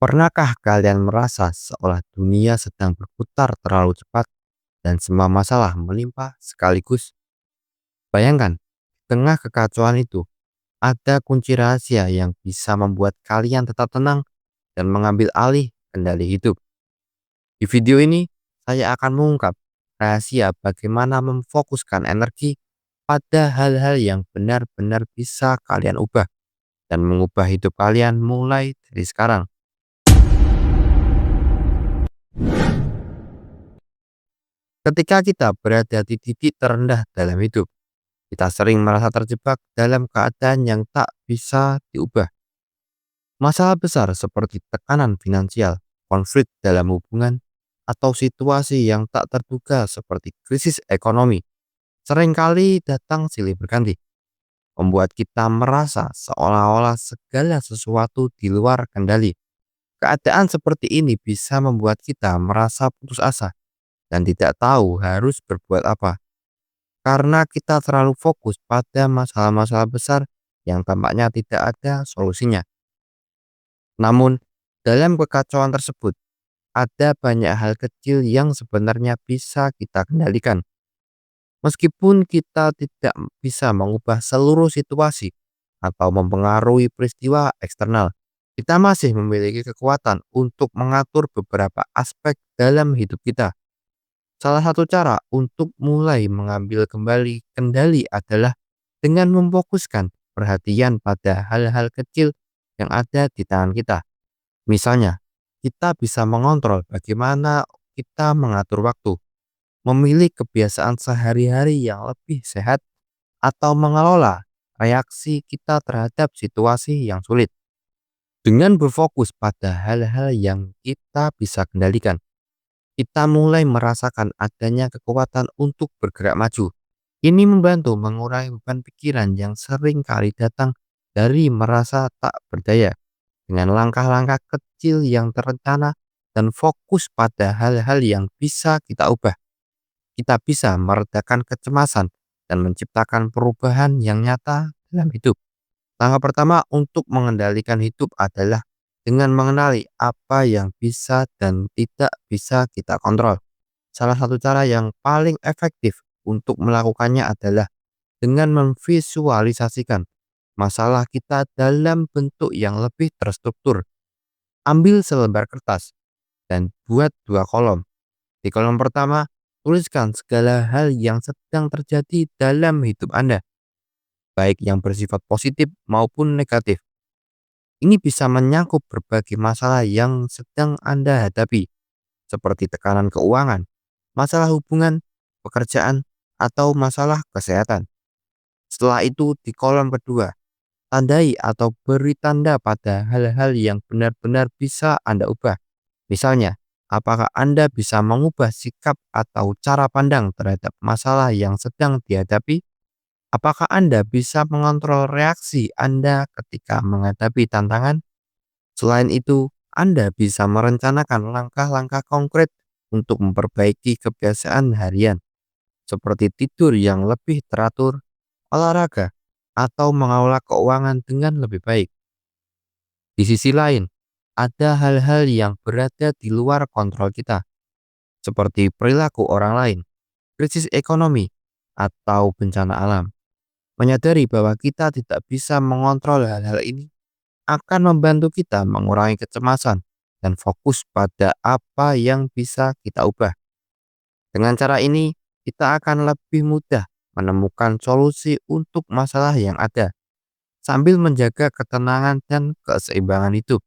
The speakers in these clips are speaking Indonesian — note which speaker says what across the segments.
Speaker 1: Pernahkah kalian merasa seolah dunia sedang berputar terlalu cepat dan semua masalah melimpah sekaligus? Bayangkan, di tengah kekacauan itu, ada kunci rahasia yang bisa membuat kalian tetap tenang dan mengambil alih kendali hidup. Di video ini, saya akan mengungkap rahasia bagaimana memfokuskan energi pada hal-hal yang benar-benar bisa kalian ubah dan mengubah hidup kalian mulai dari sekarang. Ketika kita berada di titik terendah dalam hidup, kita sering merasa terjebak dalam keadaan yang tak bisa diubah. Masalah besar seperti tekanan finansial, konflik dalam hubungan, atau situasi yang tak terduga seperti krisis ekonomi seringkali datang silih berganti, membuat kita merasa seolah-olah segala sesuatu di luar kendali. Keadaan seperti ini bisa membuat kita merasa putus asa dan tidak tahu harus berbuat apa. Karena kita terlalu fokus pada masalah-masalah besar yang tampaknya tidak ada solusinya. Namun, dalam kekacauan tersebut, ada banyak hal kecil yang sebenarnya bisa kita kendalikan. Meskipun kita tidak bisa mengubah seluruh situasi atau mempengaruhi peristiwa eksternal, kita masih memiliki kekuatan untuk mengatur beberapa aspek dalam hidup kita. Salah satu cara untuk mulai mengambil kembali kendali adalah dengan memfokuskan perhatian pada hal-hal kecil yang ada di tangan kita. Misalnya, kita bisa mengontrol bagaimana kita mengatur waktu, memilih kebiasaan sehari-hari yang lebih sehat, atau mengelola reaksi kita terhadap situasi yang sulit. Dengan berfokus pada hal-hal yang kita bisa kendalikan, kita mulai merasakan adanya kekuatan untuk bergerak maju. Ini membantu mengurangi beban pikiran yang sering kali datang dari merasa tak berdaya. Dengan langkah-langkah kecil yang terencana dan fokus pada hal-hal yang bisa kita ubah, kita bisa meredakan kecemasan dan menciptakan perubahan yang nyata dalam hidup. Langkah pertama untuk mengendalikan hidup adalah dengan mengenali apa yang bisa dan tidak bisa kita kontrol. Salah satu cara yang paling efektif untuk melakukannya adalah dengan memvisualisasikan masalah kita dalam bentuk yang lebih terstruktur. Ambil selembar kertas dan buat dua kolom. Di kolom pertama, tuliskan segala hal yang sedang terjadi dalam hidup Anda, baik yang bersifat positif maupun negatif. Ini bisa menyangkut berbagai masalah yang sedang Anda hadapi, seperti tekanan keuangan, masalah hubungan, pekerjaan, atau masalah kesehatan. Setelah itu, di kolom kedua, tandai atau beri tanda pada hal-hal yang benar-benar bisa Anda ubah. Misalnya, apakah Anda bisa mengubah sikap atau cara pandang terhadap masalah yang sedang dihadapi? Apakah Anda bisa mengontrol reaksi Anda ketika menghadapi tantangan? Selain itu, Anda bisa merencanakan langkah-langkah konkret untuk memperbaiki kebiasaan harian, seperti tidur yang lebih teratur, olahraga, atau mengelola keuangan dengan lebih baik. Di sisi lain, ada hal-hal yang berada di luar kontrol kita, seperti perilaku orang lain, krisis ekonomi, atau bencana alam. Menyadari bahwa kita tidak bisa mengontrol hal-hal ini akan membantu kita mengurangi kecemasan dan fokus pada apa yang bisa kita ubah. Dengan cara ini, kita akan lebih mudah menemukan solusi untuk masalah yang ada, sambil menjaga ketenangan dan keseimbangan hidup.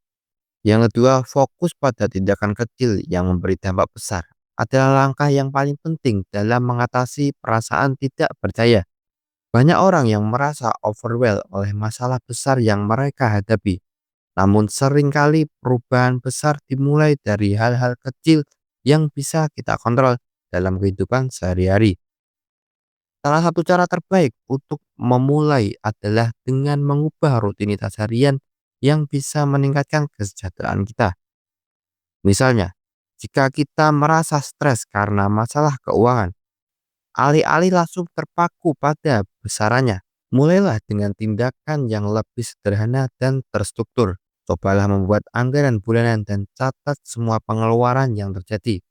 Speaker 1: Yang kedua, fokus pada tindakan kecil yang memberi dampak besar adalah langkah yang paling penting dalam mengatasi perasaan tidak percaya. Banyak orang yang merasa overwhelmed oleh masalah besar yang mereka hadapi. Namun seringkali perubahan besar dimulai dari hal-hal kecil yang bisa kita kontrol dalam kehidupan sehari-hari. Salah satu cara terbaik untuk memulai adalah dengan mengubah rutinitas harian yang bisa meningkatkan kesejahteraan kita. Misalnya, jika kita merasa stres karena masalah keuangan, alih-alih langsung terpaku pada besarannya, mulailah dengan tindakan yang lebih sederhana dan terstruktur. Cobalah membuat anggaran bulanan dan catat semua pengeluaran yang terjadi.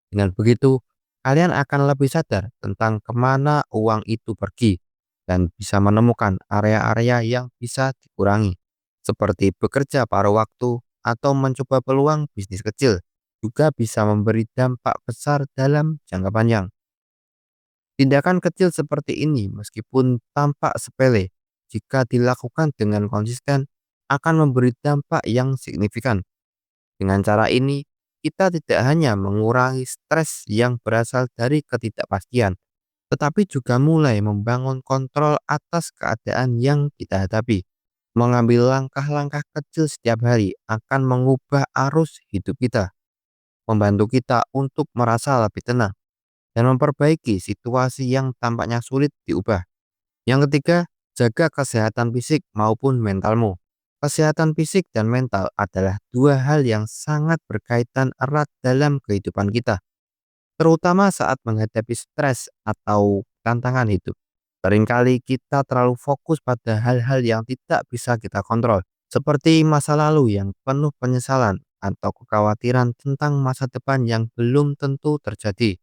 Speaker 1: Dengan begitu, kalian akan lebih sadar tentang kemana uang itu pergi dan bisa menemukan area-area yang bisa dikurangi, seperti bekerja paruh waktu atau mencoba peluang bisnis kecil, juga bisa memberi dampak besar dalam jangka panjang. Tindakan kecil seperti ini meskipun tampak sepele, jika dilakukan dengan konsisten akan memberi dampak yang signifikan. Dengan cara ini, kita tidak hanya mengurangi stres yang berasal dari ketidakpastian, tetapi juga mulai membangun kontrol atas keadaan yang kita hadapi. Mengambil langkah-langkah kecil setiap hari akan mengubah arus hidup kita, membantu kita untuk merasa lebih tenang, dan memperbaiki situasi yang tampaknya sulit diubah. Yang ketiga, jaga kesehatan fisik maupun mentalmu. Kesehatan fisik dan mental adalah dua hal yang sangat berkaitan erat dalam kehidupan kita, terutama saat menghadapi stres atau tantangan hidup. Seringkali kita terlalu fokus pada hal-hal yang tidak bisa kita kontrol, seperti masa lalu yang penuh penyesalan atau kekhawatiran tentang masa depan yang belum tentu terjadi.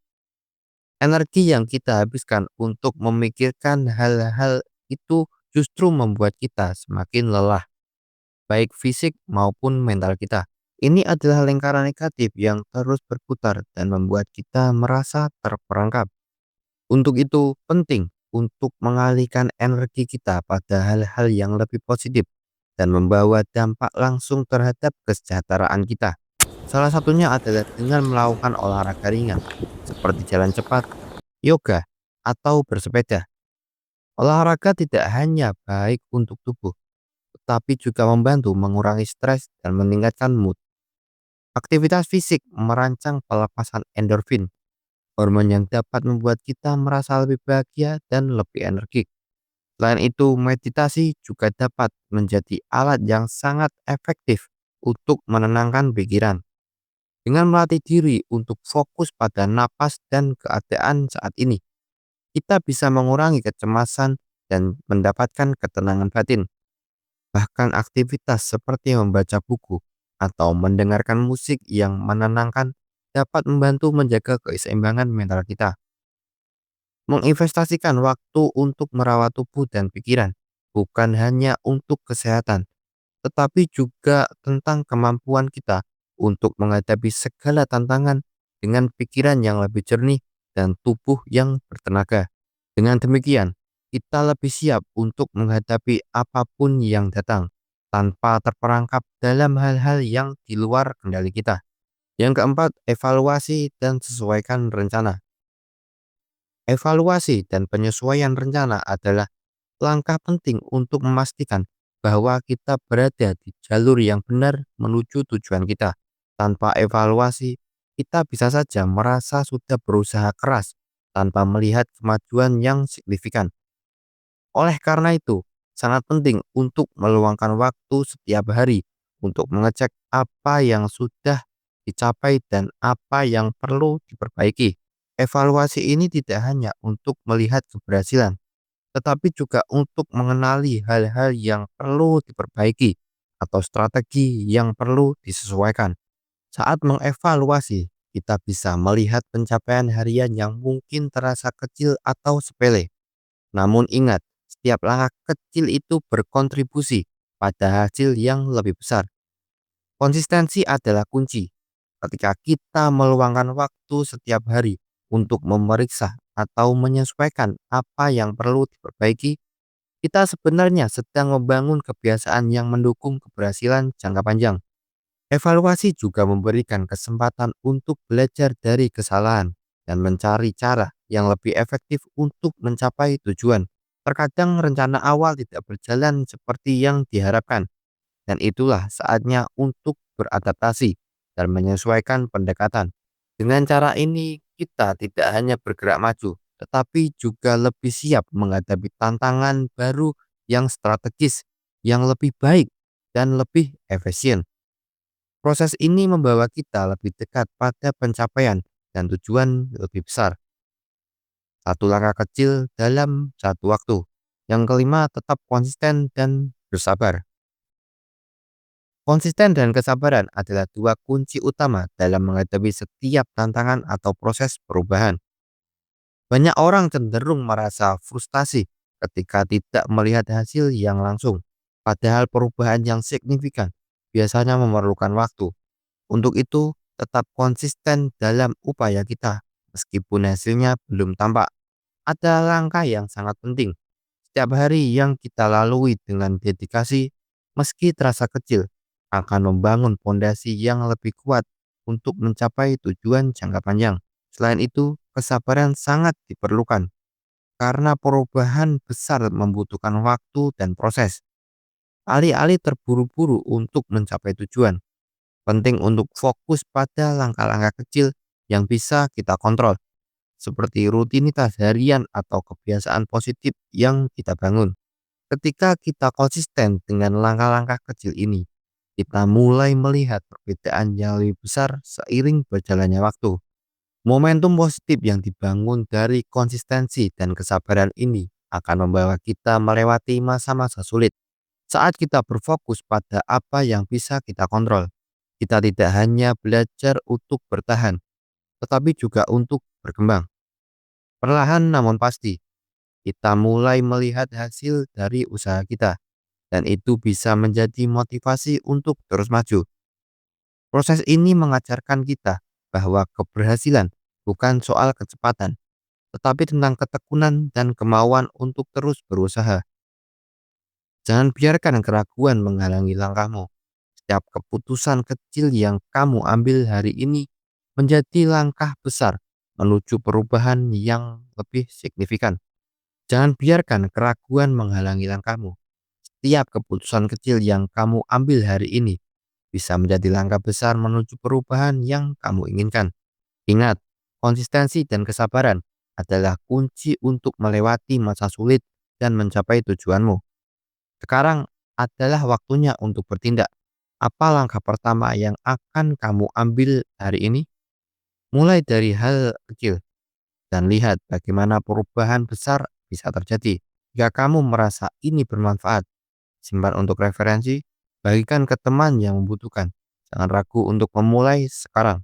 Speaker 1: Energi yang kita habiskan untuk memikirkan hal-hal itu justru membuat kita semakin lelah, baik fisik maupun mental kita. Ini adalah lingkaran negatif yang terus berputar dan membuat kita merasa terperangkap. Untuk itu, penting untuk mengalihkan energi kita pada hal-hal yang lebih positif dan membawa dampak langsung terhadap kesejahteraan kita. Salah satunya adalah dengan melakukan olahraga ringan, seperti jalan cepat, yoga, atau bersepeda. Olahraga tidak hanya baik untuk tubuh, tetapi juga membantu mengurangi stres dan meningkatkan mood. Aktivitas fisik merangsang pelepasan endorfin, hormon yang dapat membuat kita merasa lebih bahagia dan lebih energik. Selain itu, meditasi juga dapat menjadi alat yang sangat efektif untuk menenangkan pikiran. Dengan melatih diri untuk fokus pada napas dan keadaan saat ini, kita bisa mengurangi kecemasan dan mendapatkan ketenangan batin. Bahkan aktivitas seperti membaca buku atau mendengarkan musik yang menenangkan dapat membantu menjaga keseimbangan mental kita. Menginvestasikan waktu untuk merawat tubuh dan pikiran bukan hanya untuk kesehatan, tetapi juga tentang kemampuan kita untuk menghadapi segala tantangan dengan pikiran yang lebih jernih dan tubuh yang bertenaga. Dengan demikian, kita lebih siap untuk menghadapi apapun yang datang tanpa terperangkap dalam hal-hal yang di luar kendali kita. Yang keempat, evaluasi dan sesuaikan rencana. Evaluasi dan penyesuaian rencana adalah langkah penting untuk memastikan bahwa kita berada di jalur yang benar menuju tujuan kita. Tanpa evaluasi, kita bisa saja merasa sudah berusaha keras tanpa melihat kemajuan yang signifikan. Oleh karena itu, sangat penting untuk meluangkan waktu setiap hari untuk mengecek apa yang sudah dicapai dan apa yang perlu diperbaiki. Evaluasi ini tidak hanya untuk melihat keberhasilan, tetapi juga untuk mengenali hal-hal yang perlu diperbaiki atau strategi yang perlu disesuaikan. Saat mengevaluasi, kita bisa melihat pencapaian harian yang mungkin terasa kecil atau sepele. Namun ingat, setiap langkah kecil itu berkontribusi pada hasil yang lebih besar. Konsistensi adalah kunci. Ketika kita meluangkan waktu setiap hari untuk memeriksa atau menyesuaikan apa yang perlu diperbaiki, kita sebenarnya sedang membangun kebiasaan yang mendukung keberhasilan jangka panjang. Evaluasi juga memberikan kesempatan untuk belajar dari kesalahan dan mencari cara yang lebih efektif untuk mencapai tujuan. Terkadang rencana awal tidak berjalan seperti yang diharapkan, dan itulah saatnya untuk beradaptasi dan menyesuaikan pendekatan. Dengan cara ini, kita tidak hanya bergerak maju, tetapi juga lebih siap menghadapi tantangan baru yang strategis, yang lebih baik, dan lebih efisien. Proses ini membawa kita lebih dekat pada pencapaian dan tujuan lebih besar. Satu langkah kecil dalam satu waktu. Yang kelima, tetap konsisten dan bersabar. Konsisten dan kesabaran adalah dua kunci utama dalam menghadapi setiap tantangan atau proses perubahan. Banyak orang cenderung merasa frustasi ketika tidak melihat hasil yang langsung, padahal perubahan yang signifikan biasanya memerlukan waktu. Untuk itu, tetap konsisten dalam upaya kita, meskipun hasilnya belum tampak. Ada langkah yang sangat penting. Setiap hari yang kita lalui dengan dedikasi, meski terasa kecil, akan membangun fondasi yang lebih kuat untuk mencapai tujuan jangka panjang. Selain itu, kesabaran sangat diperlukan karena perubahan besar membutuhkan waktu dan proses. Alih-alih terburu-buru untuk mencapai tujuan, penting untuk fokus pada langkah-langkah kecil yang bisa kita kontrol, seperti rutinitas harian atau kebiasaan positif yang kita bangun. Ketika kita konsisten dengan langkah-langkah kecil ini, kita mulai melihat perbedaan yang lebih besar seiring berjalannya waktu. Momentum positif yang dibangun dari konsistensi dan kesabaran ini akan membawa kita melewati masa-masa sulit. Saat kita berfokus pada apa yang bisa kita kontrol, kita tidak hanya belajar untuk bertahan, tetapi juga untuk berkembang. Perlahan namun pasti, kita mulai melihat hasil dari usaha kita, dan itu bisa menjadi motivasi untuk terus maju. Proses ini mengajarkan kita bahwa keberhasilan bukan soal kecepatan, tetapi tentang ketekunan dan kemauan untuk terus berusaha. Jangan biarkan keraguan menghalangi langkahmu. Setiap keputusan kecil yang kamu ambil hari ini menjadi langkah besar menuju perubahan yang lebih signifikan. Jangan biarkan keraguan menghalangi langkahmu. Setiap keputusan kecil yang kamu ambil hari ini bisa menjadi langkah besar menuju perubahan yang kamu inginkan. Ingat, konsistensi dan kesabaran adalah kunci untuk melewati masa sulit dan mencapai tujuanmu. Sekarang adalah waktunya untuk bertindak. Apa langkah pertama yang akan kamu ambil hari ini? Mulai dari hal kecil dan lihat bagaimana perubahan besar bisa terjadi. Jika kamu merasa ini bermanfaat, simpan untuk referensi, bagikan ke teman yang membutuhkan. Jangan ragu untuk memulai sekarang.